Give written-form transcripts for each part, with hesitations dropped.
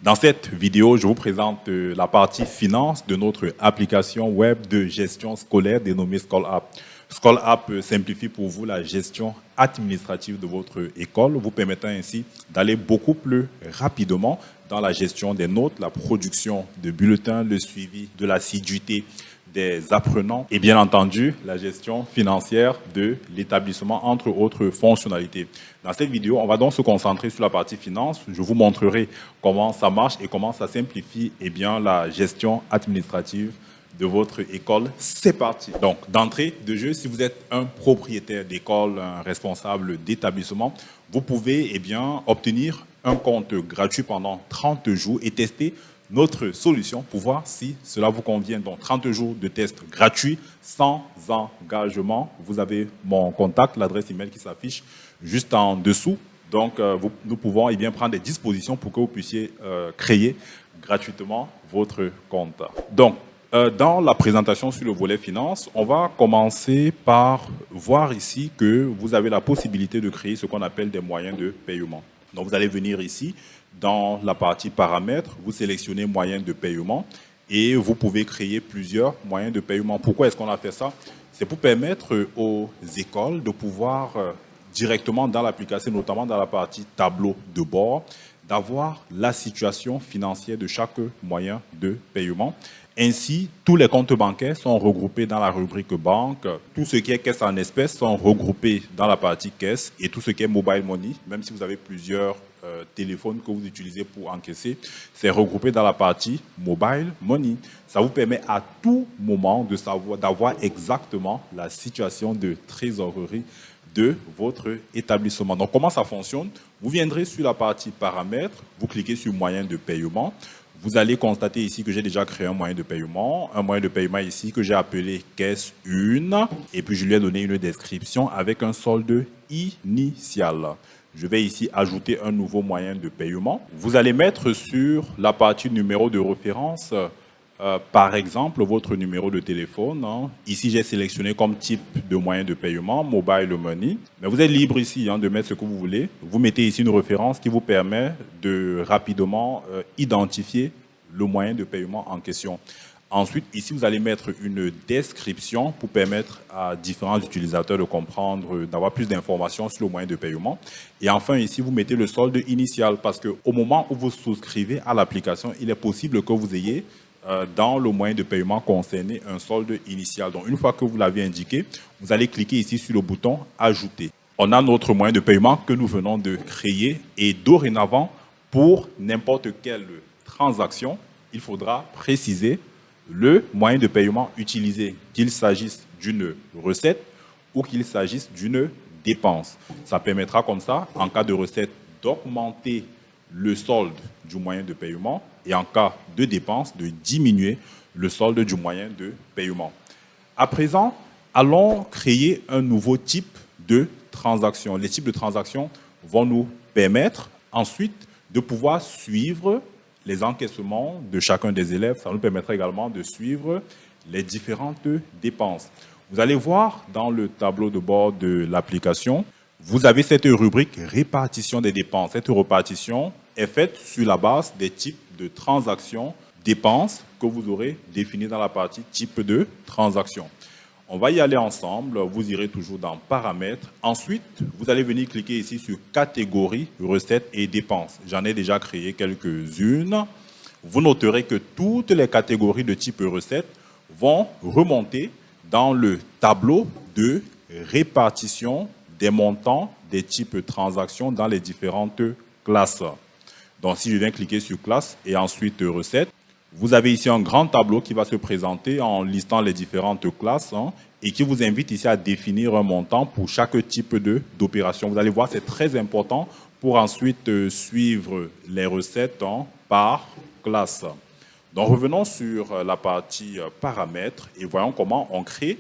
Dans cette vidéo, je vous présente la partie finance de notre application web de gestion scolaire dénommée SchoolApp. SchoolApp simplifie pour vous la gestion administrative de votre école, vous permettant ainsi d'aller beaucoup plus rapidement dans la gestion des notes, la production de bulletins, le suivi de l'assiduité des apprenants et bien entendu la gestion financière de l'établissement, entre autres fonctionnalités. Dans cette vidéo, on va donc se concentrer sur la partie finance. Je vous montrerai comment ça marche et comment ça simplifie la gestion administrative de votre école. C'est parti. Donc, d'entrée de jeu, si vous êtes un propriétaire d'école, un responsable d'établissement, vous pouvez obtenir un compte gratuit pendant 30 jours et tester notre solution pour voir si cela vous convient. Donc, 30 jours de test gratuit, sans engagement. Vous avez mon contact, l'adresse email qui s'affiche juste en dessous. Donc, nous pouvons prendre des dispositions pour que vous puissiez créer gratuitement votre compte. Donc, dans la présentation sur le volet finance, on va commencer par voir ici que vous avez la possibilité de créer ce qu'on appelle des moyens de paiement. Donc, vous allez venir ici, dans la partie paramètres, vous sélectionnez moyens de paiement et vous pouvez créer plusieurs moyens de paiement. Pourquoi est-ce qu'on a fait ça? C'est pour permettre aux écoles de pouvoir directement dans l'application, notamment dans la partie tableau de bord, d'avoir la situation financière de chaque moyen de paiement. Ainsi, tous les comptes bancaires sont regroupés dans la rubrique banque. Tout ce qui est caisse en espèces sont regroupés dans la partie caisse et tout ce qui est mobile money, même si vous avez plusieurs téléphones que vous utilisez pour encaisser, c'est regroupé dans la partie mobile money. Ça vous permet à tout moment de savoir, d'avoir exactement la situation de trésorerie de votre établissement. Donc, comment ça fonctionne? Vous viendrez sur la partie paramètres, vous cliquez sur moyen de paiement. Vous allez constater ici que j'ai déjà créé un moyen de paiement ici que j'ai appelé caisse 1 et puis je lui ai donné une description avec un solde initial. Je vais ici ajouter un nouveau moyen de paiement. Vous allez mettre sur la partie numéro de référence, par exemple, votre numéro de téléphone. Ici, j'ai sélectionné comme type de moyen de paiement, mobile money. Mais vous êtes libre ici de mettre ce que vous voulez. Vous mettez ici une référence qui vous permet de rapidement identifier le moyen de paiement en question. Ensuite, ici, vous allez mettre une description pour permettre à différents utilisateurs de comprendre, d'avoir plus d'informations sur le moyen de paiement. Et enfin, ici, vous mettez le solde initial parce qu'au moment où vous souscrivez à l'application, il est possible que vous ayez dans le moyen de paiement concerné un solde initial. Donc, une fois que vous l'avez indiqué, vous allez cliquer ici sur le bouton « Ajouter ». On a notre moyen de paiement que nous venons de créer et dorénavant, pour n'importe quelle transaction, il faudra préciser le moyen de paiement utilisé, qu'il s'agisse d'une recette ou qu'il s'agisse d'une dépense. Ça permettra comme ça, en cas de recette, d'augmenter le solde du moyen de paiement et en cas de dépense, de diminuer le solde du moyen de paiement. À présent, allons créer un nouveau type de transaction. Les types de transactions vont nous permettre ensuite de pouvoir suivre les encaissements de chacun des élèves. Ça nous permettra également de suivre les différentes dépenses. Vous allez voir dans le tableau de bord de l'application, vous avez cette rubrique répartition des dépenses. Cette répartition est faite sur la base des types de transactions, dépenses que vous aurez définies dans la partie type de transaction. On va y aller ensemble. Vous irez toujours dans paramètres. Ensuite, vous allez venir cliquer ici sur catégorie, recettes et dépenses. J'en ai déjà créé quelques-unes. Vous noterez que toutes les catégories de type recettes vont remonter dans le tableau de répartition des montants des types transactions dans les différentes classes. Donc, si je viens cliquer sur classe et ensuite recettes, vous avez ici un grand tableau qui va se présenter en listant les différentes classes et qui vous invite ici à définir un montant pour chaque type d'opération. Vous allez voir, c'est très important pour ensuite suivre les recettes par classe. Donc, revenons sur la partie paramètres et voyons comment on crée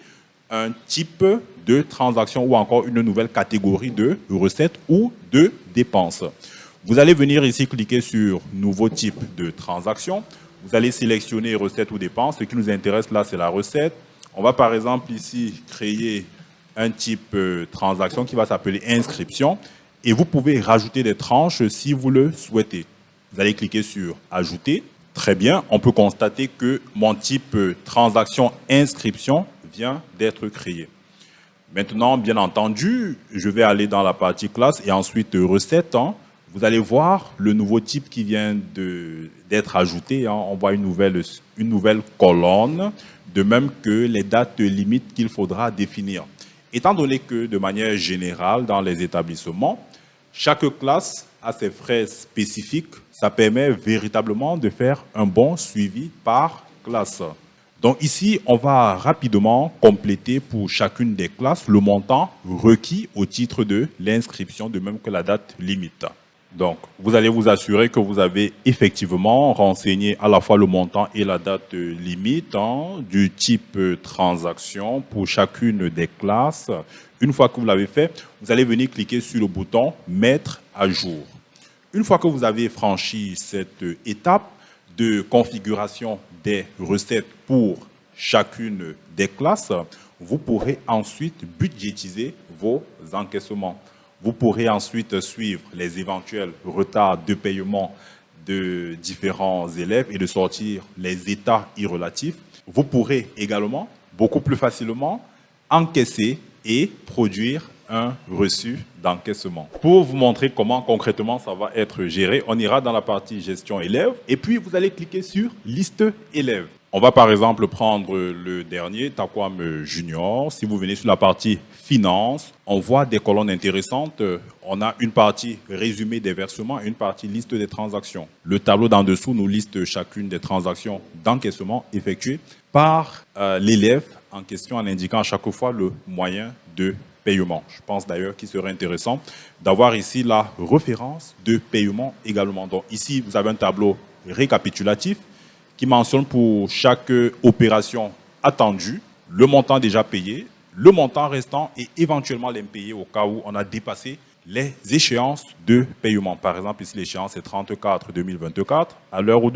un type de transaction ou encore une nouvelle catégorie de recettes ou de dépenses. Vous allez venir ici cliquer sur « Nouveau type de transaction ». Vous allez sélectionner recettes ou dépenses. Ce qui nous intéresse là, c'est la recette. On va par exemple ici créer un type transaction qui va s'appeler inscription. Et vous pouvez rajouter des tranches si vous le souhaitez. Vous allez cliquer sur « Ajouter ». Très bien, on peut constater que mon type transaction inscription vient d'être créé. Maintenant, bien entendu, je vais aller dans la partie classe et ensuite recettes. Vous allez voir le nouveau type qui vient d'être ajouté. On voit une nouvelle colonne, de même que les dates limites qu'il faudra définir. Étant donné que, de manière générale, dans les établissements, chaque classe a ses frais spécifiques, ça permet véritablement de faire un bon suivi par classe. Donc ici, on va rapidement compléter pour chacune des classes le montant requis au titre de l'inscription, de même que la date limite. Donc, vous allez vous assurer que vous avez effectivement renseigné à la fois le montant et la date limite du type transaction pour chacune des classes. Une fois que vous l'avez fait, vous allez venir cliquer sur le bouton « Mettre à jour ». Une fois que vous avez franchi cette étape de configuration des recettes pour chacune des classes, vous pourrez ensuite budgétiser vos encaissements. Vous pourrez ensuite suivre les éventuels retards de paiement de différents élèves et de sortir les états irrelatifs. Vous pourrez également, beaucoup plus facilement, encaisser et produire un reçu d'encaissement. Pour vous montrer comment concrètement ça va être géré, on ira dans la partie gestion élèves et puis vous allez cliquer sur liste élèves. On va par exemple prendre le dernier, Takwam Junior. Si vous venez sur la partie finance, on voit des colonnes intéressantes. On a une partie résumé des versements et une partie liste des transactions. Le tableau d'en dessous nous liste chacune des transactions d'encaissement effectuées par l'élève en question en indiquant à chaque fois le moyen de paiement. Je pense d'ailleurs qu'il serait intéressant d'avoir ici la référence de paiement également. Donc ici, vous avez un tableau récapitulatif qui mentionne pour chaque opération attendue le montant déjà payé, le montant restant et éventuellement l'impayé au cas où on a dépassé les échéances de paiement. Par exemple, ici l'échéance est 30/4/2024. À l'heure où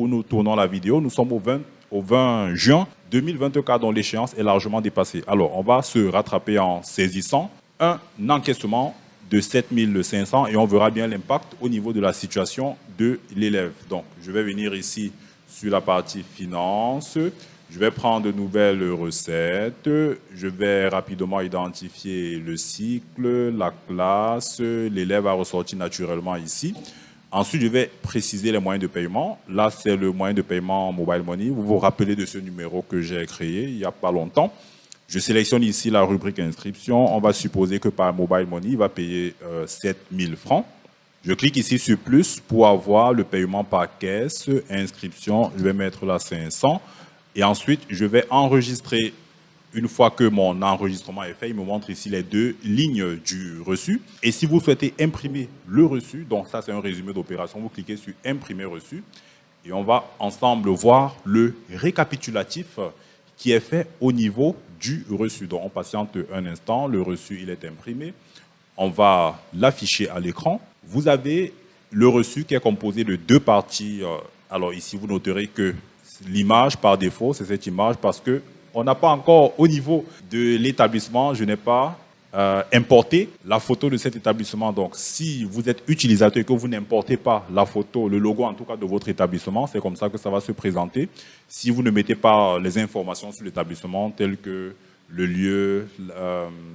nous tournons la vidéo, nous sommes au 20 juin 2024, dont l'échéance est largement dépassée. Alors, on va se rattraper en saisissant un encaissement de 7 500 et on verra bien l'impact au niveau de la situation de l'élève. Donc, je vais venir ici sur la partie finance. Je vais prendre de nouvelles recettes. Je vais rapidement identifier le cycle, la classe. L'élève a ressorti naturellement ici. Ensuite, je vais préciser les moyens de paiement. Là, c'est le moyen de paiement Mobile Money. Vous vous rappelez de ce numéro que j'ai créé il n'y a pas longtemps. Je sélectionne ici la rubrique inscription. On va supposer que par Mobile Money, il va payer 7 000 francs. Je clique ici sur plus pour avoir le paiement par caisse, inscription, je vais mettre là 500 et ensuite je vais enregistrer. Une fois que mon enregistrement est fait, il me montre ici les deux lignes du reçu. Et si vous souhaitez imprimer le reçu, donc ça c'est un résumé d'opération, vous cliquez sur imprimer reçu et on va ensemble voir le récapitulatif qui est fait au niveau du reçu. Donc on patiente un instant, le reçu il est imprimé, on va l'afficher à l'écran. Vous avez le reçu qui est composé de deux parties. Alors ici, vous noterez que l'image par défaut, c'est cette image parce que on n'a pas encore au niveau de l'établissement, je n'ai pas importé la photo de cet établissement. Donc si vous êtes utilisateur et que vous n'importez pas la photo, le logo en tout cas de votre établissement, c'est comme ça que ça va se présenter. Si vous ne mettez pas les informations sur l'établissement telles que le lieu,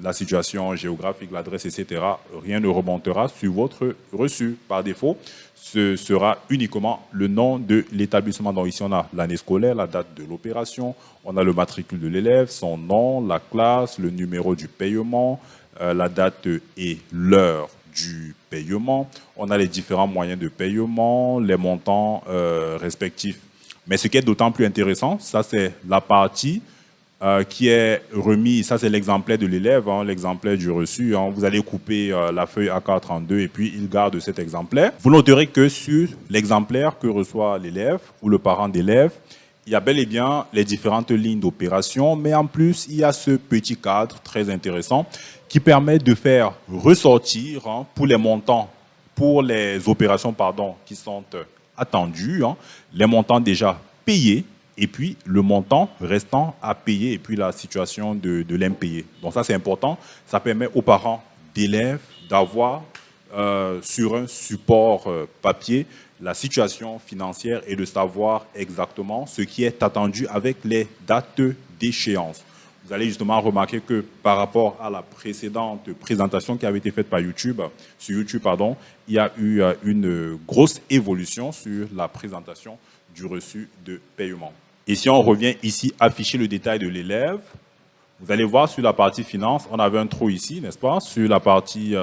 la situation géographique, l'adresse, etc., rien ne remontera sur votre reçu. Par défaut, ce sera uniquement le nom de l'établissement. Donc ici, on a l'année scolaire, la date de l'opération, on a le matricule de l'élève, son nom, la classe, le numéro du paiement, la date et l'heure du paiement. On a les différents moyens de paiement, les montants respectifs. Mais ce qui est d'autant plus intéressant, ça c'est la partie qui est remis, ça c'est l'exemplaire de l'élève, l'exemplaire du reçu. Vous allez couper la feuille A432 et puis il garde cet exemplaire. Vous noterez que sur l'exemplaire que reçoit l'élève ou le parent d'élève, il y a bel et bien les différentes lignes d'opération, mais en plus, il y a ce petit cadre très intéressant qui permet de faire ressortir pour les montants, pour les opérations qui sont attendues, les montants déjà payés, et puis le montant restant à payer et puis la situation de l'impayé. Donc ça, c'est important. Ça permet aux parents d'élèves d'avoir sur un support papier la situation financière et de savoir exactement ce qui est attendu avec les dates d'échéance. Vous allez justement remarquer que par rapport à la précédente présentation qui avait été faite sur YouTube, il y a eu une grosse évolution sur la présentation du reçu de paiement. Et si on revient ici, afficher le détail de l'élève, vous allez voir sur la partie finance, on avait un trou ici, n'est-ce pas? Sur la partie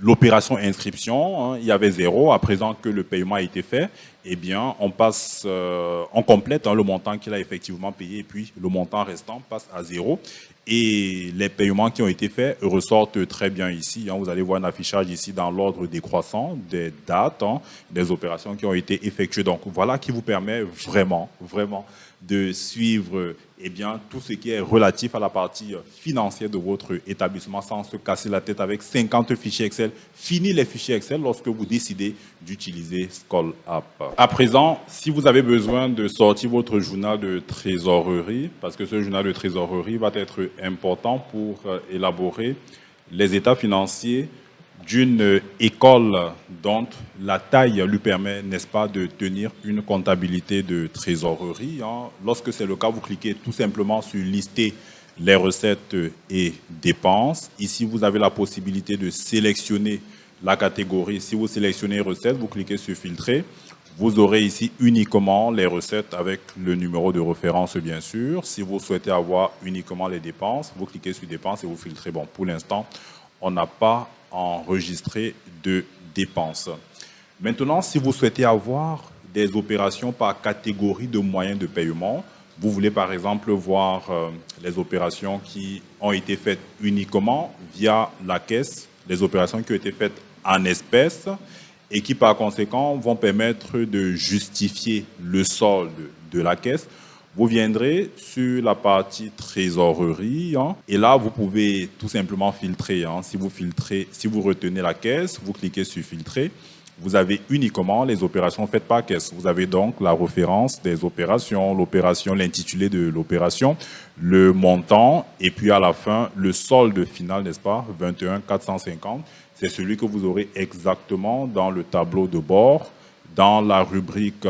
l'opération inscription, il y avait 0. À présent que le paiement a été fait, eh bien, on complète le montant qu'il a effectivement payé et puis le montant restant passe à 0. Et les paiements qui ont été faits ressortent très bien ici. Vous allez voir un affichage ici dans l'ordre décroissant des dates, des opérations qui ont été effectuées. Donc voilà qui vous permet vraiment de suivre tout ce qui est relatif à la partie financière de votre établissement sans se casser la tête avec 50 fichiers Excel. Fini les fichiers Excel lorsque vous décidez d'utiliser SchoolApp. À présent, si vous avez besoin de sortir votre journal de trésorerie, parce que ce journal de trésorerie va être important pour élaborer les états financiers d'une école dont la taille lui permet, n'est-ce pas, de tenir une comptabilité de trésorerie. Lorsque c'est le cas, vous cliquez tout simplement sur lister les recettes et dépenses. Ici, vous avez la possibilité de sélectionner la catégorie. Si vous sélectionnez recettes, vous cliquez sur filtrer. Vous aurez ici uniquement les recettes avec le numéro de référence, bien sûr. Si vous souhaitez avoir uniquement les dépenses, vous cliquez sur dépenses et vous filtrez. Bon, pour l'instant, on n'a pas enregistré de dépenses. Maintenant, si vous souhaitez avoir des opérations par catégorie de moyens de paiement, vous voulez par exemple voir les opérations qui ont été faites uniquement via la caisse, les opérations qui ont été faites en espèces et qui par conséquent vont permettre de justifier le solde de la caisse. Vous viendrez sur la partie trésorerie et là, vous pouvez tout simplement filtrer. Si vous retenez la caisse, vous cliquez sur filtrer. Vous avez uniquement les opérations faites par caisse. Vous avez donc la référence des opérations, l'intitulé de l'opération, le montant et puis à la fin, le solde final, n'est-ce pas, 21 450. C'est celui que vous aurez exactement dans le tableau de bord, dans la rubrique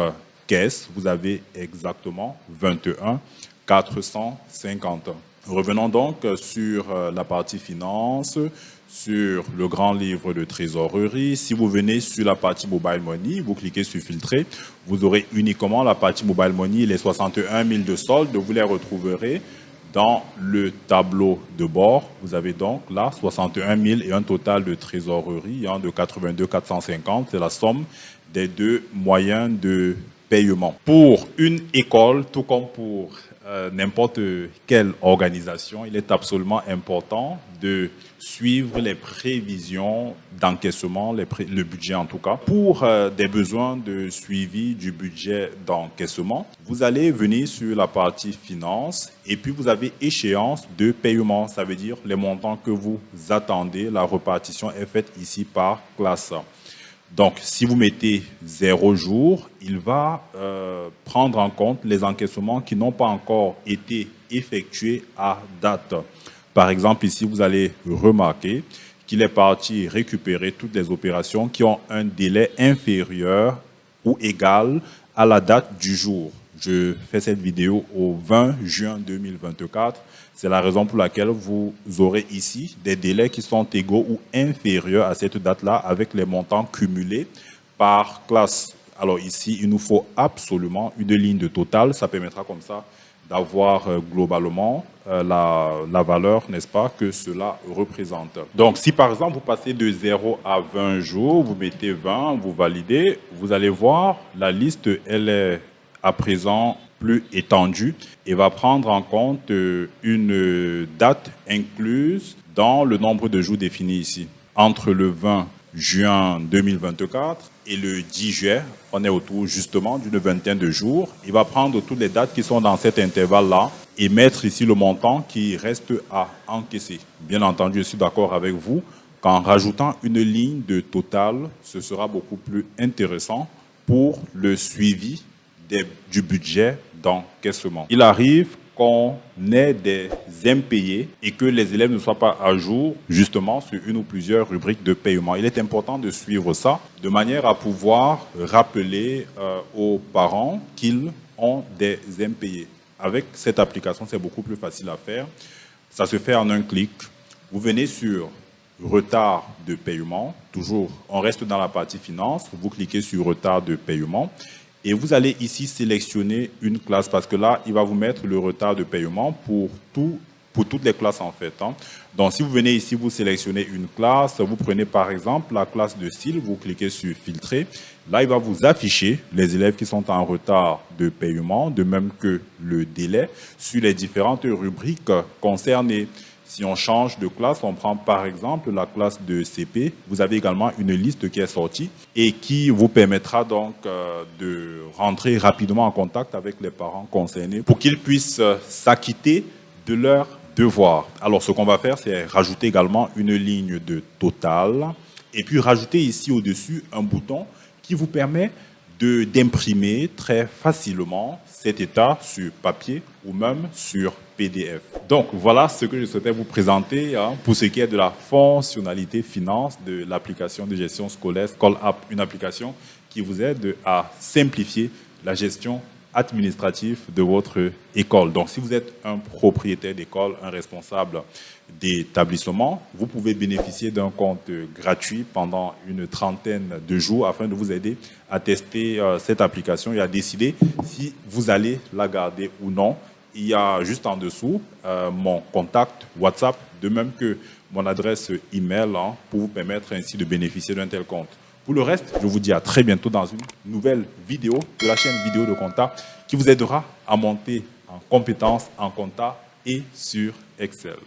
caisse, vous avez exactement 21 450. Revenons donc sur la partie finance, sur le grand livre de trésorerie. Si vous venez sur la partie Mobile Money, vous cliquez sur filtrer, vous aurez uniquement la partie Mobile Money, les 61 000 de solde, vous les retrouverez dans le tableau de bord. Vous avez donc là 61 000 et un total de trésorerie de 82 450. C'est la somme des deux moyens de paiement. Pour une école, tout comme pour n'importe quelle organisation, il est absolument important de suivre les prévisions d'encaissement, le budget en tout cas. Pour des besoins de suivi du budget d'encaissement, vous allez venir sur la partie finance et puis vous avez échéance de paiement. Ça veut dire les montants que vous attendez. La répartition est faite ici par classe. Donc, si vous mettez 0 jours, il va prendre en compte les encaissements qui n'ont pas encore été effectués à date. Par exemple, ici, vous allez remarquer qu'il est parti récupérer toutes les opérations qui ont un délai inférieur ou égal à la date du jour. Je fais cette vidéo au 20 juin 2024. C'est la raison pour laquelle vous aurez ici des délais qui sont égaux ou inférieurs à cette date-là avec les montants cumulés par classe. Alors ici, il nous faut absolument une ligne de total. Ça permettra comme ça d'avoir globalement la valeur, n'est-ce pas, que cela représente. Donc, si par exemple, vous passez de 0 à 20 jours, vous mettez 20, vous validez, vous allez voir, la liste, elle est à présent plus étendue et va prendre en compte une date incluse dans le nombre de jours défini ici. Entre le 20 juin 2024 et le 10 juillet, on est autour justement d'une vingtaine de jours. Il va prendre toutes les dates qui sont dans cet intervalle-là et mettre ici le montant qui reste à encaisser. Bien entendu, je suis d'accord avec vous qu'en rajoutant une ligne de total, ce sera beaucoup plus intéressant pour le suivi du budget d'encaissement. Il arrive qu'on ait des impayés et que les élèves ne soient pas à jour justement sur une ou plusieurs rubriques de paiement. Il est important de suivre ça de manière à pouvoir rappeler aux parents qu'ils ont des impayés. Avec cette application, c'est beaucoup plus facile à faire. Ça se fait en un clic. Vous venez sur retard de paiement. Toujours, on reste dans la partie finance. Vous cliquez sur retard de paiement. Et vous allez ici sélectionner une classe parce que là, il va vous mettre le retard de paiement pour toutes les classes en fait. Donc, si vous venez ici, vous sélectionnez une classe, vous prenez par exemple la classe de style, vous cliquez sur filtrer. Là, il va vous afficher les élèves qui sont en retard de paiement, de même que le délai sur les différentes rubriques concernées. Si on change de classe, on prend par exemple la classe de CP, vous avez également une liste qui est sortie et qui vous permettra donc de rentrer rapidement en contact avec les parents concernés pour qu'ils puissent s'acquitter de leurs devoirs. Alors ce qu'on va faire, c'est rajouter également une ligne de total et puis rajouter ici au-dessus un bouton qui vous permet d'imprimer très facilement cet état sur papier ou même sur PDF. Donc voilà ce que je souhaitais vous présenter pour ce qui est de la fonctionnalité finance de l'application de gestion scolaire SchoolApp, une application qui vous aide à simplifier la gestion administrative de votre école. Donc si vous êtes un propriétaire d'école, un responsable d'établissement, vous pouvez bénéficier d'un compte gratuit pendant une trentaine de jours afin de vous aider à tester cette application et à décider si vous allez la garder ou non. Il y a juste en dessous mon contact WhatsApp, de même que mon adresse email pour vous permettre ainsi de bénéficier d'un tel compte. Pour le reste, je vous dis à très bientôt dans une nouvelle vidéo de la chaîne vidéo de compta qui vous aidera à monter en compétences en compta et sur Excel.